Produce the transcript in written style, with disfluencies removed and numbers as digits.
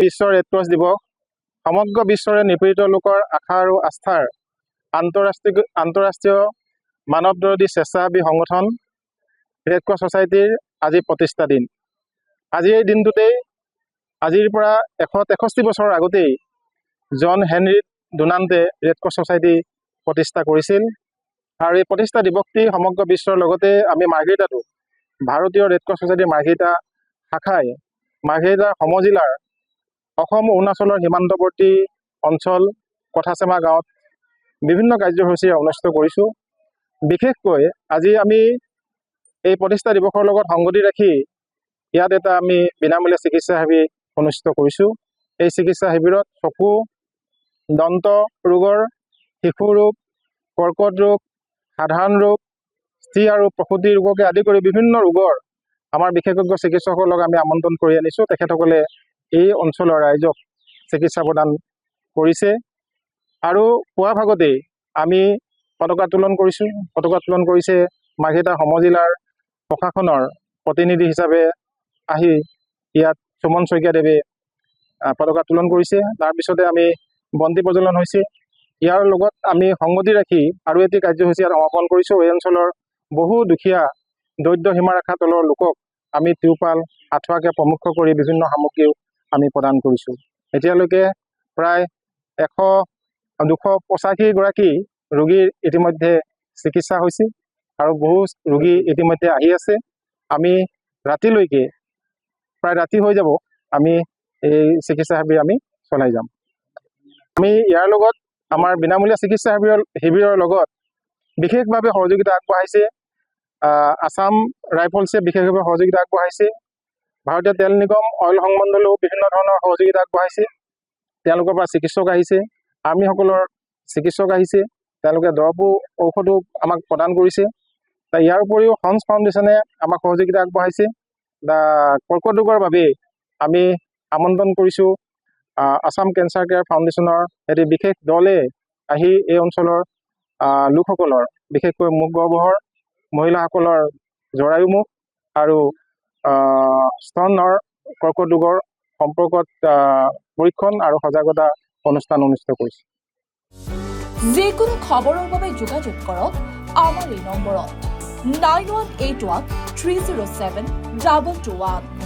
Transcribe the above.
বিশ্ব red cross দিৱস সমগ্ৰ বিশ্বৰে নিপীড়িত লোকৰ আশা আৰু আস্থাৰ আন্তঃৰাষ্ট্ৰীয় মানৱ বিৰোধী স্বেচ্ছাসেৱী সংগঠন ৰেড ক্ৰছ ছ'চাইটিৰ আজি প্ৰতিষ্ঠা দিন। আজিৰ এই দিনটোতেই আজিৰ পৰা 163 বছৰ আগতেই জন হেনৰি ডুনান্টে ৰেড ক্ৰছ ছ'চাইটি প্ৰতিষ্ঠা কৰিছিল। আৰু এই প্ৰতিষ্ঠা দিৱসটি সমগ্ৰ বিশ্বৰ লগতে আমি মাৰ্ঘেৰিটাতো ভাৰতীয় ৰেড ক্ৰছ ছ'চাইটিৰ মাৰ্ঘেৰিটা শাখাই মাৰ্ঘেৰিটাৰ সমজিলাৰ অসম অৰুণাচলৰ সীমান্তৱৰ্তী অঞ্চল কথাচেমা গাঁৱত বিভিন্ন কাৰ্যসূচী অনুষ্ঠিত কৰিছোঁ। বিশেষকৈ আজি আমি এই প্ৰতিষ্ঠা দিৱসৰ লগত সংগতি ৰাখি ইয়াত এটা আমি বিনামূলীয়া চিকিৎসা শিবিৰ অনুষ্ঠিত কৰিছোঁ। এই চিকিৎসা শিবিৰত চকু, দন্ত ৰোগৰ, শিশু ৰোগ, কৰ্কট ৰোগ, সাধাৰণ ৰোগ, স্ত্ৰী আৰু প্ৰসূতি ৰোগকে আদি কৰি বিভিন্ন ৰোগৰ আমাৰ বিশেষজ্ঞ চিকিৎসকসকলক আমি আমন্ত্ৰণ কৰি আনিছোঁ। তেখেতসকলে এই অঞ্চলৰ ৰাইজক চিকিৎসা প্ৰদান কৰিছে। আৰু পুৱা ভাগতেই আমি পতাকা উত্তোলন কৰিছোঁ। পতাকা উত্তোলন কৰিছে মাৰ্ঘেৰিটা সমজিলাৰ প্ৰশাসনৰ প্ৰতিনিধি হিচাপে আহি ইয়াত সুমন শইকীয়াদেৱে পতাকা উত্তোলন কৰিছে। তাৰপিছতে আমি বন্তি প্ৰজ্বলন হৈছে। ইয়াৰ লগত আমি সংগতি ৰাখি আৰু এটি কাৰ্যসূচী ইয়াত সমাপন কৰিছোঁ। এই অঞ্চলৰ বহু দুখীয়া দৰিদ্ৰ সীমাৰেখাৰ তলৰ লোকক আমি টিউপাল, আঁঠুৱাকে প্ৰমুখ কৰি বিভিন্ন সামগ্ৰীও আমি প্ৰদান কৰিছোঁ। এতিয়ালৈকে প্ৰায় 285 গৰাকী ৰোগীৰ ইতিমধ্যে চিকিৎসা হৈছে আৰু বহু ৰোগী ইতিমধ্যে আহি আছে। আমি ৰাতিলৈকে প্ৰায় ৰাতি হৈ যাব, আমি এই চিকিৎসা শিবিৰ আমি চলাই যাম। আমি ইয়াৰ লগত আমাৰ বিনামূলীয়া চিকিৎসা শিবিৰৰ লগত বিশেষভাৱে সহযোগিতা আগবঢ়াইছে আছাম ৰাইফলছে, বিশেষভাৱে সহযোগিতা আগবঢ়াইছে ভাৰতীয় তেল নিগম, অইল সংমণ্ডলেও বিভিন্ন ধৰণৰ সহযোগিতা আগবঢ়াইছে। তেওঁলোকৰ পৰা চিকিৎসক আহিছে, আৰ্মীসকলৰ চিকিৎসক আহিছে, তেওঁলোকে দৰৱো ঔষধো আমাক প্ৰদান কৰিছে। ইয়াৰ উপৰিও হন্স ফাউণ্ডেশ্যনে আমাক সহযোগিতা আগবঢ়াইছে। কৰ্কট ৰোগৰ বাবে আমি আমন্ত্ৰণ কৰিছোঁ আছাম কেঞ্চাৰ কেয়াৰ ফাউণ্ডেশ্যনৰ এটি বিশেষ দলে আহি এই অঞ্চলৰ লোকসকলৰ বিশেষকৈ মুখ গৰ্ভৰ মহিলাসকলৰ জৰায়ুমুখ আৰু স্তনৰ কৰ্কট ৰোগৰ সম্পৰ্কত পৰীক্ষণ আৰু সজাগতা অনুষ্ঠান অনুষ্ঠিত কৰিছে। যিকোনো খবৰৰ বাবে যোগাযোগ কৰক আমাৰ এই নম্বৰত 9181 307 221।